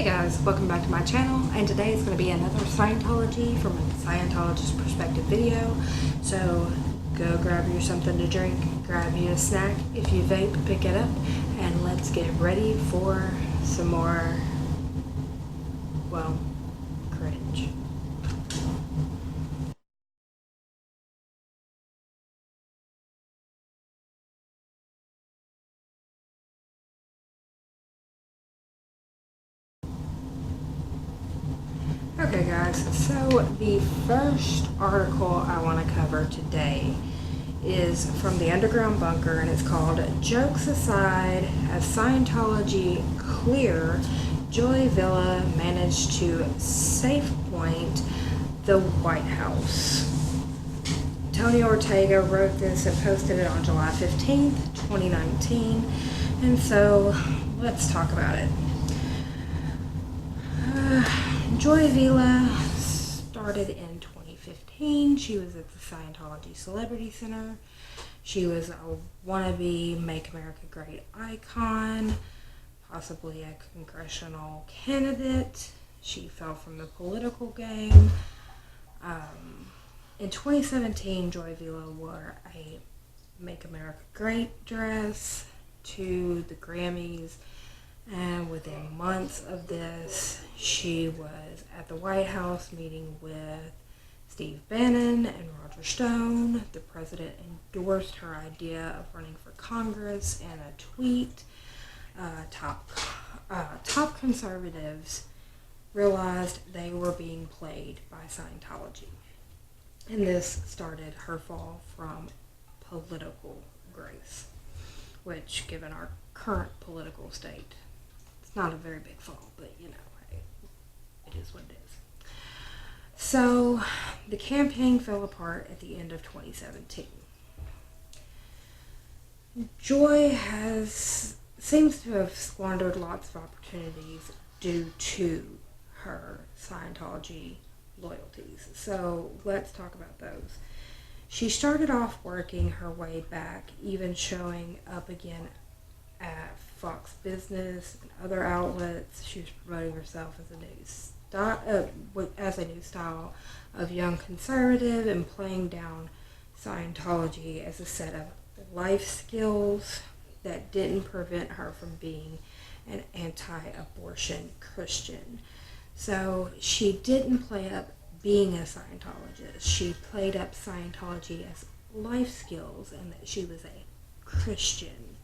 Hey guys, welcome back to my channel, and today is going to be another Scientology from a Scientologist perspective video. So go grab you something to drink, grab you a snack. If you vape, pick it up, and let's get ready for some more, well, cringe. Okay guys, so the first article I want to cover today is from the Underground Bunker, and it's called Jokes Aside, as Scientology Clear, Joy Villa managed to safe point the White House. Tony Ortega wrote this and posted it on July 15th, 2019, and so let's talk about it. Joy Villa started in 2015. She was at the Scientology Celebrity Center. She was a wannabe Make America Great icon, possibly a congressional candidate. She fell from the political game. In 2017, Joy Villa wore a Make America Great dress to the Grammys. And within months of this, she was at the White House meeting with Steve Bannon and Roger Stone. The president endorsed her idea of running for Congress in a tweet. Top conservatives realized they were being played by Scientology. And this started her fall from political grace, which, given our current political state, it's not a very big fall, but you know, hey, it is what it is. So the campaign fell apart at the end of 2017. Joy seems to have squandered lots of opportunities due to her Scientology loyalties. So let's talk about those. She started off working her way back, even showing up again at Fox Business and other outlets. She was promoting herself as a new style of young conservative, and playing down Scientology as a set of life skills that didn't prevent her from being an anti-abortion Christian. So she didn't play up being a Scientologist. She played up Scientology as life skills, and that she was a Christian.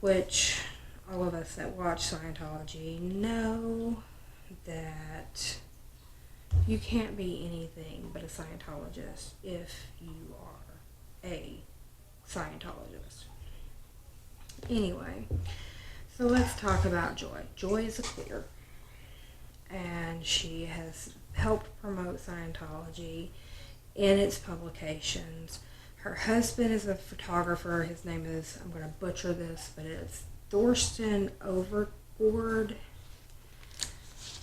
Which all of us that watch Scientology know that you can't be anything but a Scientologist if you are a Scientologist. Anyway, so let's talk about Joy. Joy is a queer, and she has helped promote Scientology in its publications. Her husband is a photographer. His name is, I'm going to butcher this, but it's Thorsten Overgord.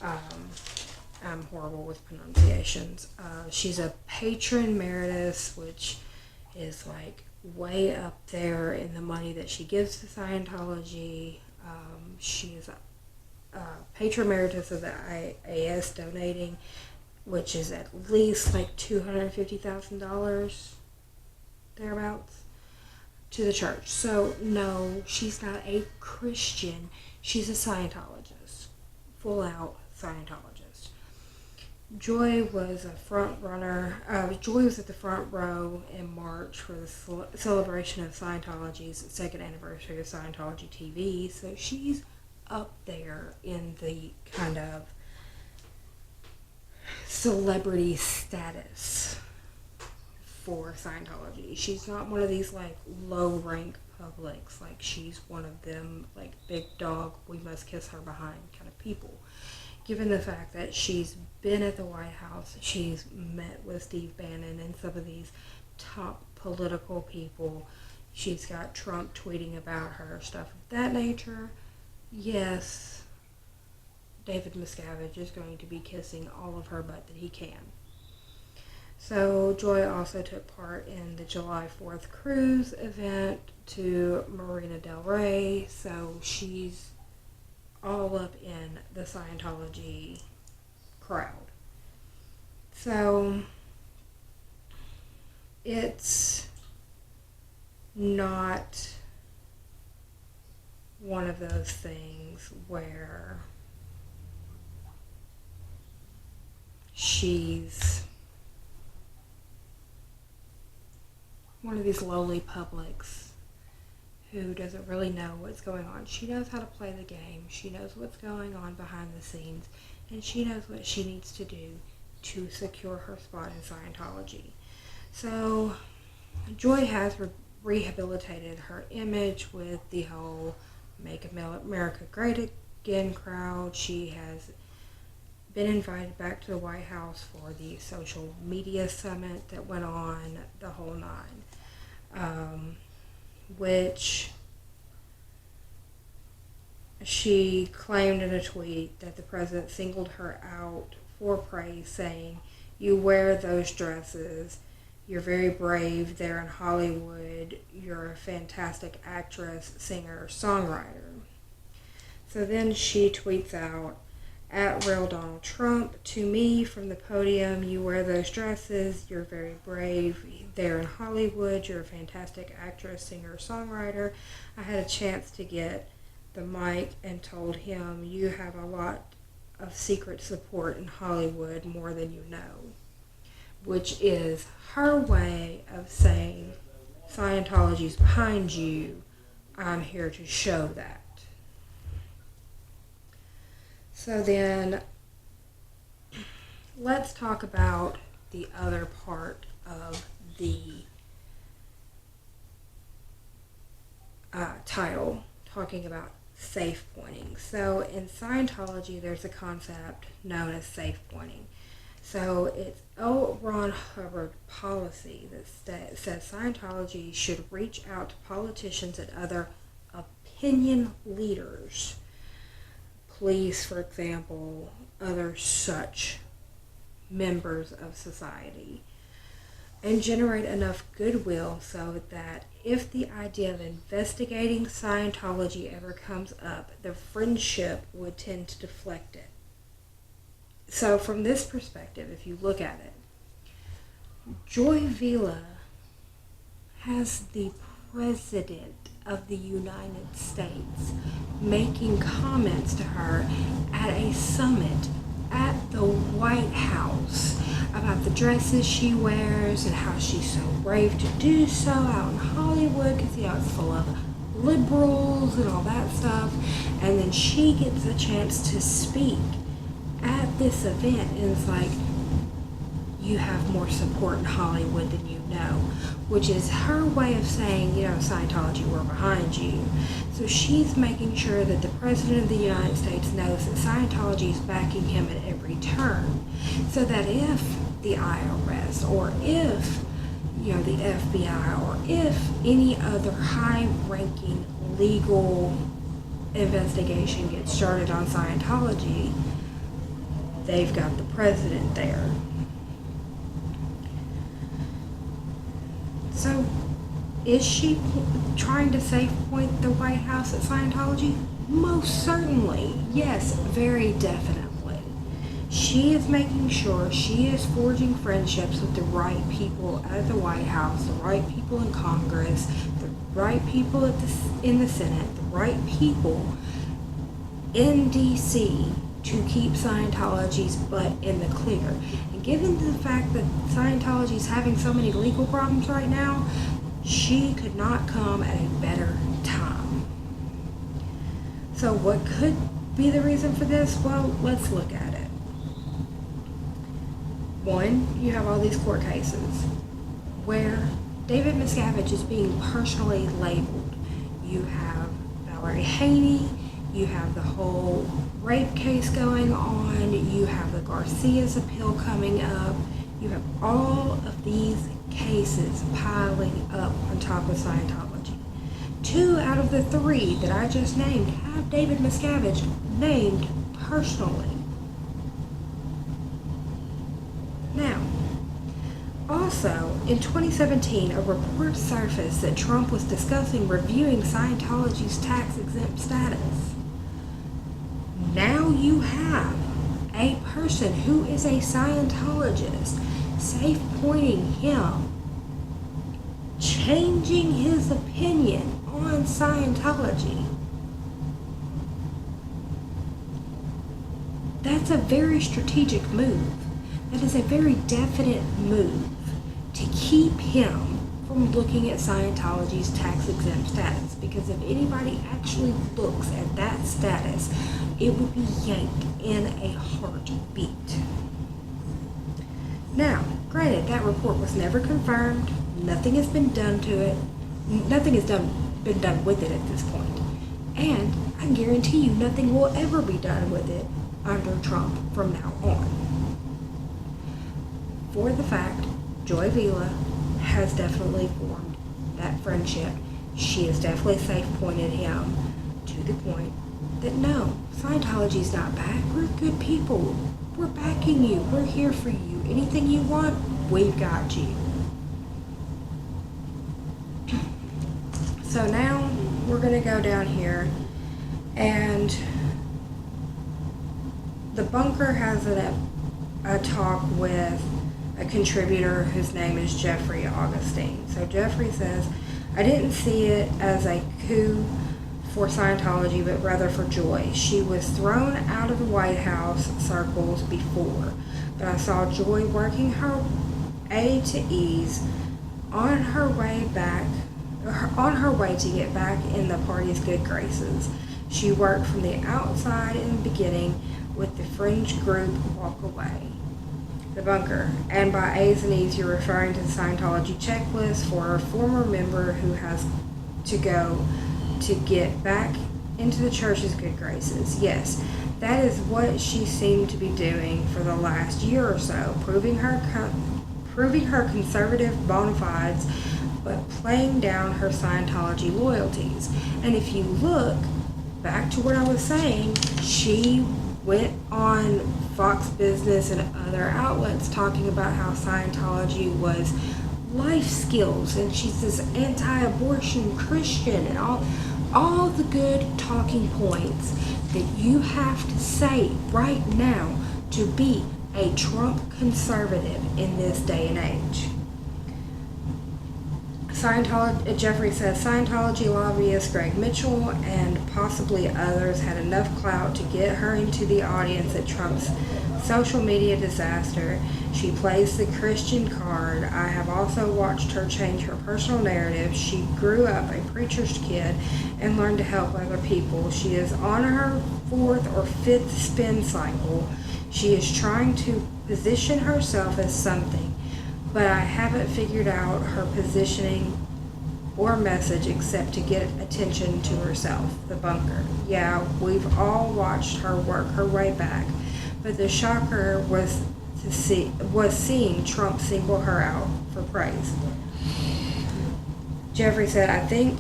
I'm horrible with pronunciations. She's a patron emeritus, which is like way up there in the money that she gives to Scientology. She is a patron emeritus of the IAS, donating, which is at least like $250,000 thereabouts to the church. So no, she's not a Christian. She's a Scientologist, full out Scientologist. Joy was a front runner. Joy was at the front row in March for the celebration of Scientology's second anniversary of Scientology TV. So she's up there in the kind of celebrity status for Scientology. She's not one of these like low rank publics, like she's one of them like big dog, we must kiss her behind kind of people. Given the fact that she's been at the White House, she's met with Steve Bannon and some of these top political people, she's got Trump tweeting about her, stuff of that nature. Yes, David Miscavige is going to be kissing all of her butt that he can. So Joy also took part in the July 4th cruise event to Marina del Rey. So she's all up in the Scientology crowd. So it's not one of those things where she's one of these lowly publics who doesn't really know what's going on. She knows how to play the game. She knows what's going on behind the scenes, and she knows what she needs to do to secure her spot in Scientology. So Joy has rehabilitated her image with the whole Make America Great Again crowd. She has been invited back to the White House for the social media summit that went on, the whole nine, which she claimed in a tweet that the president singled her out for praise, saying, "You wear those dresses. You're very brave there in Hollywood. You're a fantastic actress, singer, songwriter." So then she tweets out, "At Real Donald Trump, to me from the podium, you wear those dresses. You're very brave there in Hollywood. You're a fantastic actress, singer, songwriter. I had a chance to get the mic and told him, you have a lot of secret support in Hollywood, more than you know," which is her way of saying, Scientology's behind you. I'm here to show that. So then, let's talk about the other part of the title, talking about safe pointing. So in Scientology, there's a concept known as safe pointing. So it's L. Ron Hubbard policy that says Scientology should reach out to politicians and other opinion leaders, police, for example, other such members of society, and generate enough goodwill so that if the idea of investigating Scientology ever comes up, the friendship would tend to deflect it. So from this perspective, if you look at it, Joy Vila has the President of the United States making comments to her at a summit at the White House about the dresses she wears and how she's so brave to do so out in Hollywood because, it's full of liberals and all that stuff. And then she gets a chance to speak at this event, and it's like, you have more support in Hollywood than you know, which is her way of saying, Scientology, we're behind you. So she's making sure that the President of the United States knows that Scientology is backing him at every turn, so that if the IRS or if, the FBI or if any other high-ranking legal investigation gets started on Scientology, they've got the president there. So, is she trying to safe point the White House at Scientology? Most certainly. Yes, very definitely. She is making sure she is forging friendships with the right people at the White House, the right people in Congress, the right people in the Senate, the right people in D.C., to keep Scientology's butt in the clear. And given the fact that Scientology is having so many legal problems right now, she could not come at a better time. So what could be the reason for this? Well, let's look at it. One, you have all these court cases where David Miscavige is being personally labeled. You have Valerie Haney, you have the whole rape case going on, you have the Garcia's appeal coming up, you have all of these cases piling up on top of Scientology. 2 out of the 3 that I just named have David Miscavige named personally. Now, also, in 2017, a report surfaced that Trump was discussing reviewing Scientology's tax-exempt status. now you have a person who is a Scientologist safe pointing him, changing his opinion on Scientology. That's a very strategic move. That is a very definite move to keep him from looking at Scientology's tax-exempt status. Because if anybody actually looks at that status, it would be yanked in a heartbeat. Now, granted, that report was never confirmed. Nothing has been done to it. Nothing has been done with it at this point. And I guarantee you nothing will ever be done with it under Trump from now on. For the fact, Joy Vila has definitely formed that friendship. She has definitely safe pointed him to the point that no, Scientology's not back. We're good people. We're backing you. We're here for you. Anything you want, we've got you. So now we're going to go down here, and the bunker has a talk with a contributor whose name is Jeffrey Augustine. So Jeffrey says, I didn't see it as a coup for Scientology, but rather for Joy. She was thrown out of the White House circles before, but I saw Joy working her A to E's on her way to get back in the party's good graces. She worked from the outside in the beginning with the fringe group Walk Away. The bunker. And by A's and E's, you're referring to the Scientology checklist for a former member who has to go to get back into the church's good graces. Yes, that is what she seemed to be doing for the last year or so, proving her conservative bona fides, but playing down her Scientology loyalties. And if you look back to what I was saying, she went on Fox Business and other outlets talking about how Scientology was life skills, and she's this anti-abortion Christian, and all the good talking points that you have to say right now to be a Trump conservative in this day and age. Jeffrey says Scientology lobbyist Greg Mitchell and possibly others had enough clout to get her into the audience at Trump's social media disaster. She plays the Christian card. I have also watched her change her personal narrative. She grew up a preacher's kid and learned to help other people. She is on her 4th or 5th spin cycle. She is trying to position herself as something, but I haven't figured out her positioning or message except to get attention to herself. The bunker. Yeah, we've all watched her work her way back, but the shocker was seeing Trump single her out for praise. Jeffrey said, I think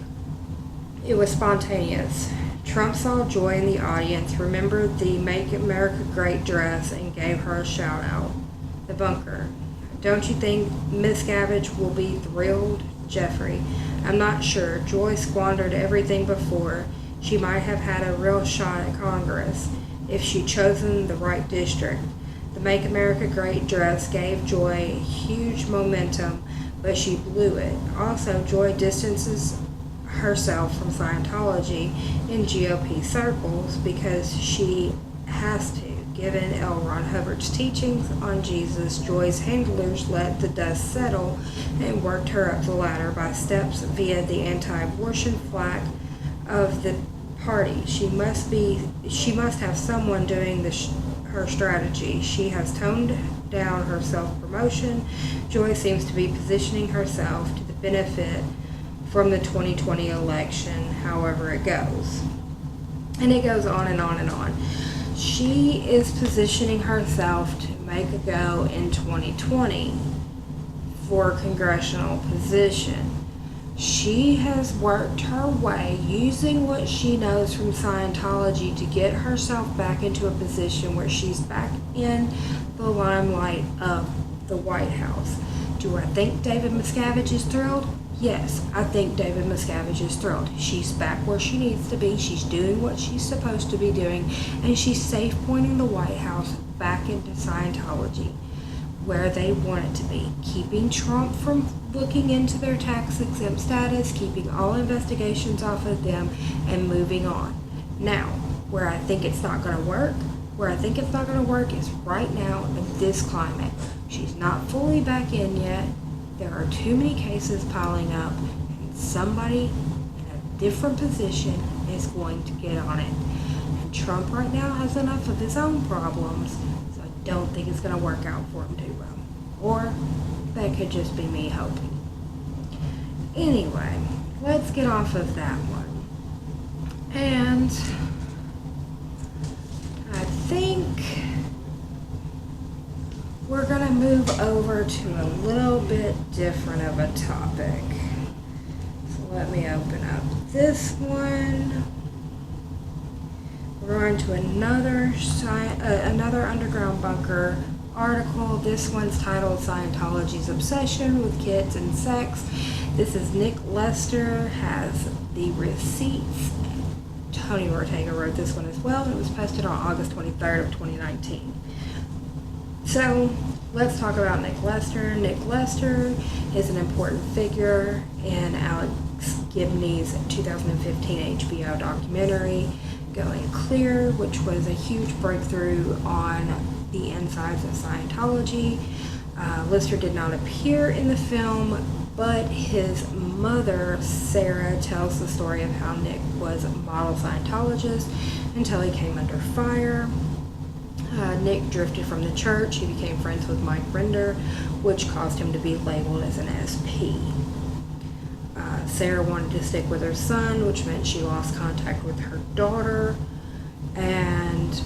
it was spontaneous. Trump saw Joy in the audience, remembered the Make America Great dress, and gave her a shout out. The bunker. Don't you think Miscavige will be thrilled? Jeffrey. I'm not sure. Joy squandered everything before. She might have had a real shot at Congress if she'd chosen the right district. The Make America Great dress gave Joy huge momentum, but she blew it. Also, Joy distances herself from Scientology in GOP circles because she has to. Given L. Ron Hubbard's teachings on Jesus, Joy's handlers let the dust settle and worked her up the ladder by steps via the anti-abortion flag of the party. She must have someone doing her strategy. She has toned down her self-promotion. Joy seems to be positioning herself to the benefit from the 2020 election, however it goes. And it goes on and on and on. She is positioning herself to make a go in 2020 for a congressional position. She has worked her way using what she knows from Scientology to get herself back into a position where she's back in the limelight of the White House. Do I think David Miscavige is thrilled? Yes, I think David Miscavige is thrilled. She's back where she needs to be. She's doing what she's supposed to be doing, and she's safe pointing the White House back into Scientology, where they want it to be. Keeping Trump from looking into their tax-exempt status, keeping all investigations off of them, and moving on. Now, where I think it's not going to work, is right now in this climate. She's not fully back in yet. There are too many cases piling up, and somebody in a different position is going to get on it. And Trump right now has enough of his own problems, so I don't think it's going to work out for him too well. Or that could just be me hoping. Anyway, let's get off of that one. And I think we're going to move over to a little bit different of a topic. So let me open up this one. We're going to another Underground Bunker article. This one's titled Scientology's Obsession with Kids and Sex. This is Nick Lester, has the receipts. Tony Ortega wrote this one as well, and it was posted on August 23rd of 2019. So let's talk about Nick Lester. Nick Lester is an important figure in Alex Gibney's 2015 HBO documentary, Going Clear, which was a huge breakthrough on the insides of Scientology. Lister did not appear in the film, but his mother, Sarah, tells the story of how Nick was a model Scientologist until he came under fire. Nick drifted from the church. He became friends with Mike Rinder, which caused him to be labeled as an SP. Sarah wanted to stick with her son, which meant she lost contact with her daughter, and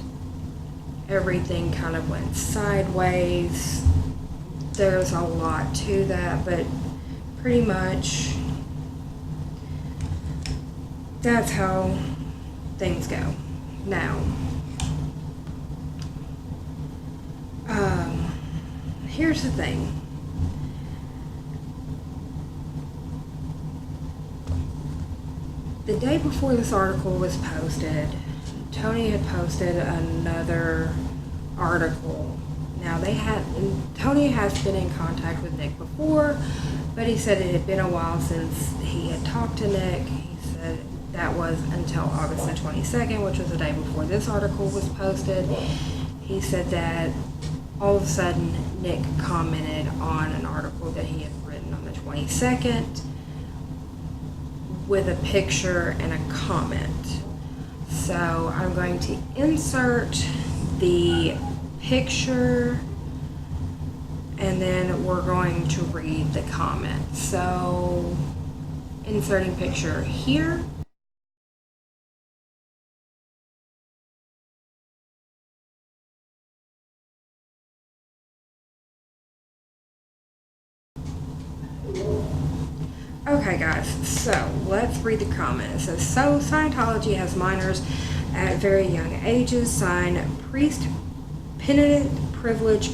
everything kind of went sideways. There's a lot to that, but pretty much that's how things go. Now, here's the thing. The day before this article was posted, Tony had posted another article. Now Tony has been in contact with Nick before, but he said it had been a while since he had talked to Nick. He said that was until August the 22nd, which was the day before this article was posted. He said that all of a sudden Nick commented on an article that he had written on the 22nd with a picture and a comment. So I'm going to insert the picture and then we're going to read the comment. So inserting picture here. Okay guys, so let's read the comment. It says, so Scientology has minors at very young ages sign priest penitent privilege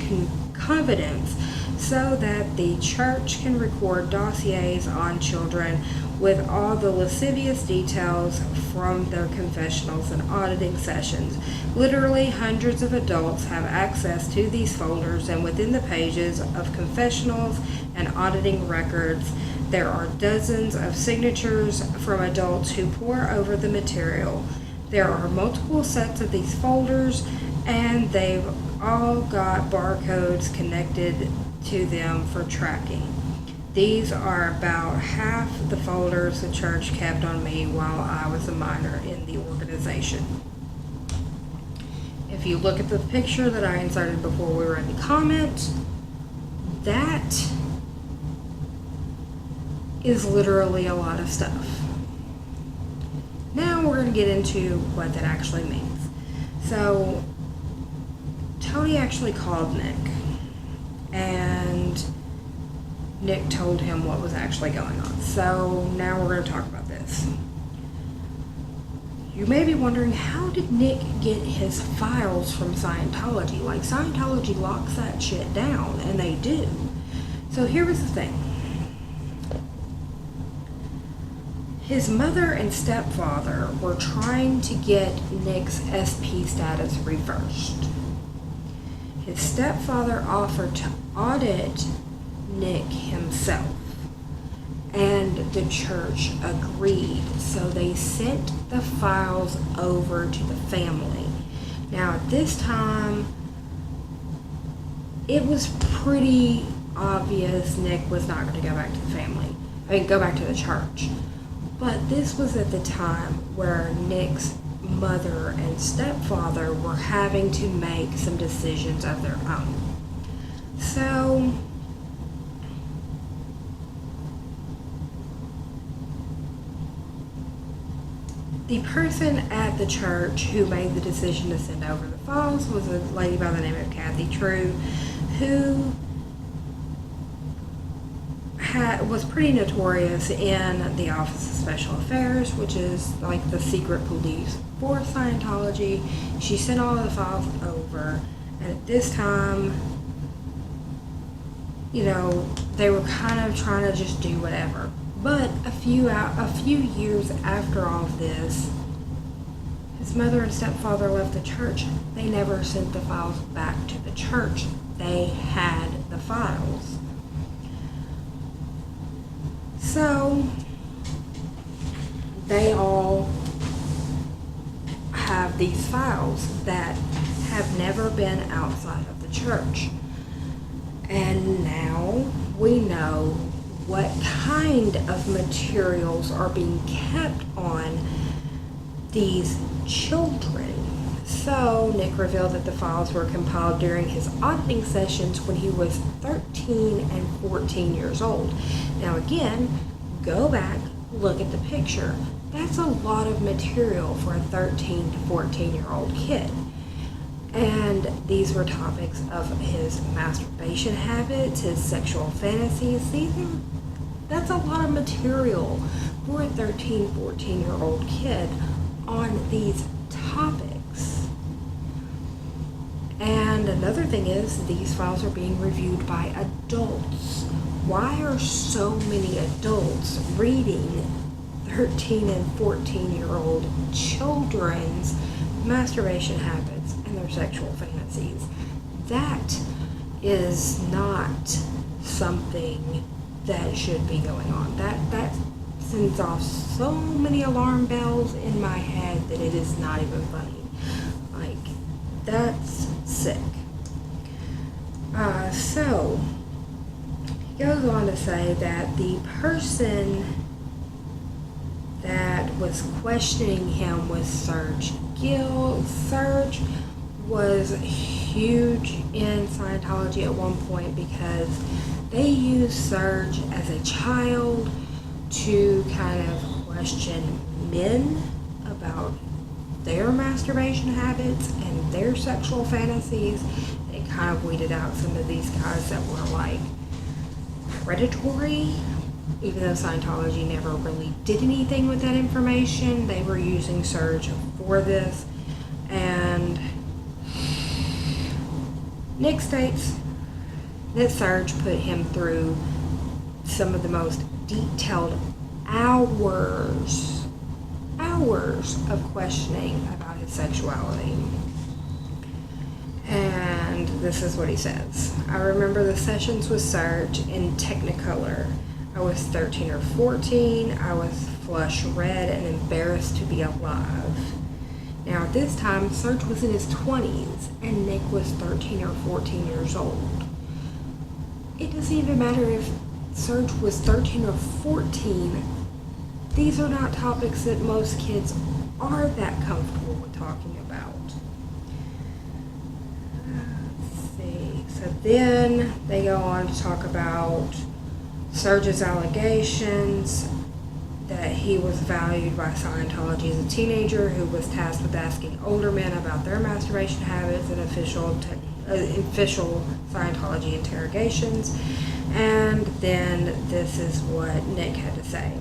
covenants so that the church can record dossiers on children with all the lascivious details from their confessionals and auditing sessions. Literally hundreds of adults have access to these folders, and within the pages of confessionals and auditing records there are dozens of signatures from adults who pore over the material. There are multiple sets of these folders, and they've all got barcodes connected to them for tracking. These are about half the folders the church kept on me while I was a minor in the organization. If you look at the picture that I inserted before we read the comment, that is literally a lot of stuff. Now we're going to get into what that actually means. So Tony actually called Nick, and Nick told him what was actually going on. So now we're going to talk about this. You may be wondering, how did Nick get his files from Scientology? Like, Scientology locks that shit down, and they do. So here was the thing. His mother and stepfather were trying to get Nick's SP status reversed. His stepfather offered to audit Nick himself, and the church agreed, so they sent the files over to the family. Now at this time, it was pretty obvious Nick was not going to go back to the family. Go back to the church. But this was at the time where Nick's mother and stepfather were having to make some decisions of their own. So the person at the church who made the decision to send over the files was a lady by the name of Kathy True, who was pretty notorious in the Office of Special Affairs, which is like the secret police for Scientology. She sent all of the files over, and at this time, you know, they were kind of trying to just do whatever. But a few years after all of this, his mother and stepfather left the church. They never sent the files back to the church. They had the files. So they all have these files that have never been outside of the church. And now we know what kind of materials are being kept on these children. So Nick revealed that the files were compiled during his auditing sessions when he was 13 and 14 years old. Now again, go back, look at the picture. That's a lot of material for a 13 to 14-year-old kid. And these were topics of his masturbation habits, his sexual fantasies. That's a lot of material for a 13, 14-year-old kid on these topics. And another thing is, these files are being reviewed by adults. Why are so many adults reading 13 and 14-year-old children's masturbation habits and their sexual fantasies? That is not something that should be going on. That sends off so many alarm bells in my head that it is not even funny. Like, that's sick. So he goes on to say that the person that was questioning him was Serge Gill. Serge was huge in Scientology at one point because they used Serge as a child to kind of question men about their masturbation habits and their sexual fantasies. It kind of weeded out some of these guys that were like predatory. Even though Scientology never really did anything with that information, they were using Serge for this. And Nick states that Serge put him through some of the most detailed hours of questioning about his sexuality. And this is what he says. I remember the sessions with Serge in Technicolor. I was 13 or 14. I was flush red and embarrassed to be alive. Now at this time, Serge was in his 20s and Nick was 13 or 14 years old. It doesn't even matter if Serge was 13 or 14. These are not topics that most kids are that comfortable with talking about. Let's see. So then they go on to talk about Serge's allegations that he was valued by Scientology as a teenager who was tasked with asking older men about their masturbation habits and official Scientology interrogations. And then this is what Nick had to say.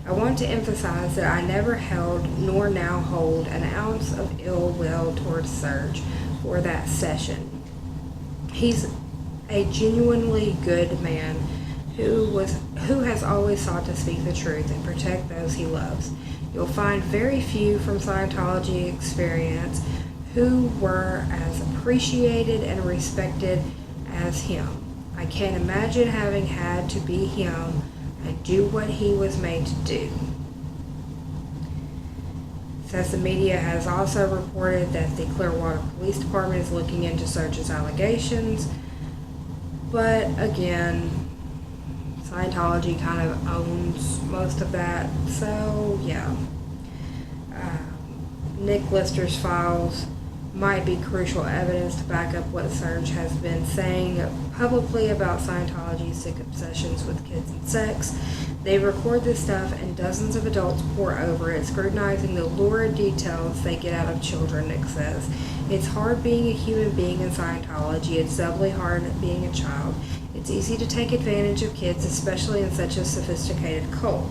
I want to emphasize that I never held nor now hold an ounce of ill will towards Serge for that session. He's a genuinely good man who was who has always sought to speak the truth and protect those he loves. You'll find very few from Scientology experience who were as appreciated and respected as him. I can't imagine having had to be him and do what he was made to do. Says the media has also reported that the Clearwater Police Department is looking into Surge's allegations, but again, Scientology kind of owns most of that, so yeah. Nick Lister's files might be crucial evidence to back up what Serge has been saying publicly about Scientology's sick obsessions with kids and sex. They record this stuff and dozens of adults pour over it, scrutinizing the lurid details they get out of children, Nick says. It's hard being a human being in Scientology. It's doubly hard being a child. It's easy to take advantage of kids, especially in such a sophisticated cult.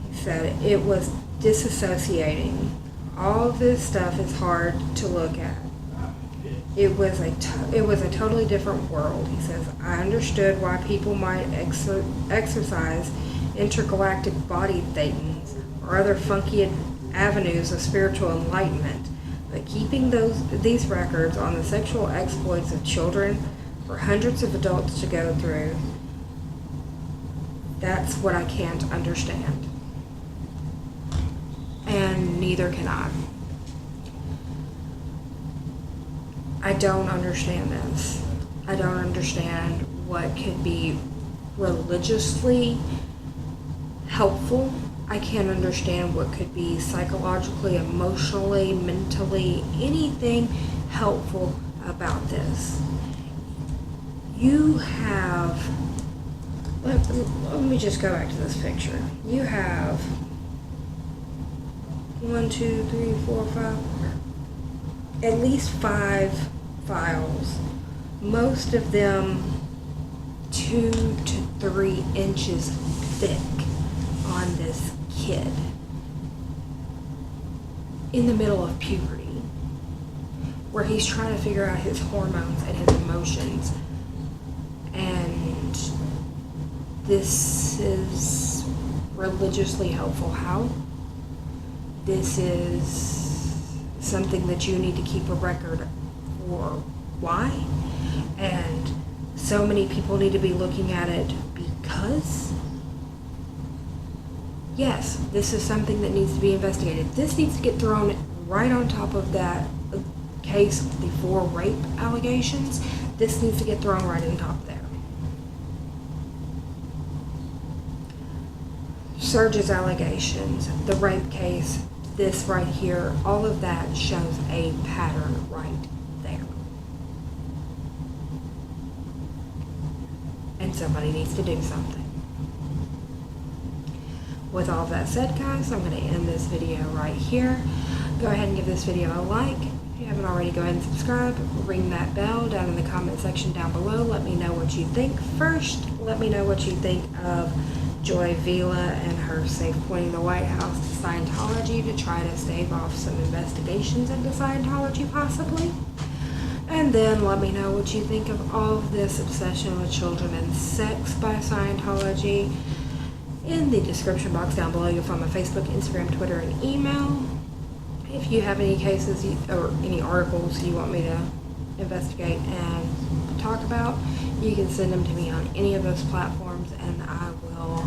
He said it was disassociating. All of this stuff is hard to look at. It was a totally different world. He says, I understood why people might exercise intergalactic body thetans or other funky avenues of spiritual enlightenment, but keeping these records on the sexual exploits of children for hundreds of adults to go through, that's what I can't understand. And neither can I. I don't understand this. I don't understand what could be religiously helpful. I can't understand what could be psychologically, emotionally, mentally, anything helpful about this. You have, let me just go back to this picture. You have 1, 2, 3, 4, 5, at least 5 files, most of them 2 to 3 inches thick on this kid in the middle of puberty, where he's trying to figure out his hormones and his emotions. And this is religiously helpful. How? This is something that you need to keep a record for. Why? And so many people need to be looking at it because, yes, this is something that needs to be investigated. This needs to get thrown right on top of that case, the 4 rape allegations. This needs to get thrown right on top there. Serge's allegations, the rape case, this right here, all of that shows a pattern right there. And somebody needs to do something. With all that said, guys, I'm going to end this video right here. Go ahead and give this video a like. If you haven't already, go ahead and subscribe. Ring that bell down in the comment section down below. Let me know what you think. First, let me know what you think of Joy Vila and her safe pointing the White House to Scientology to try to stave off some investigations into Scientology possibly. And then let me know what you think of all of this obsession with children and sex by Scientology. In the description box down below, you'll find my Facebook, Instagram, Twitter, and email. If you have any cases or any articles you want me to investigate and talk about, you can send them to me on any of those platforms, and I will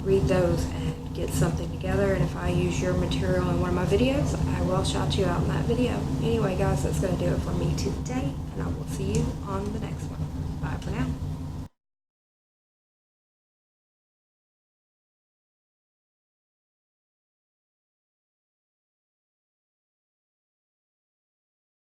read those and get something together. And if I use your material in one of my videos, I will shout you out in that video. Anyway, guys, that's going to do it for me today, and I will see you on the next one. Bye for now.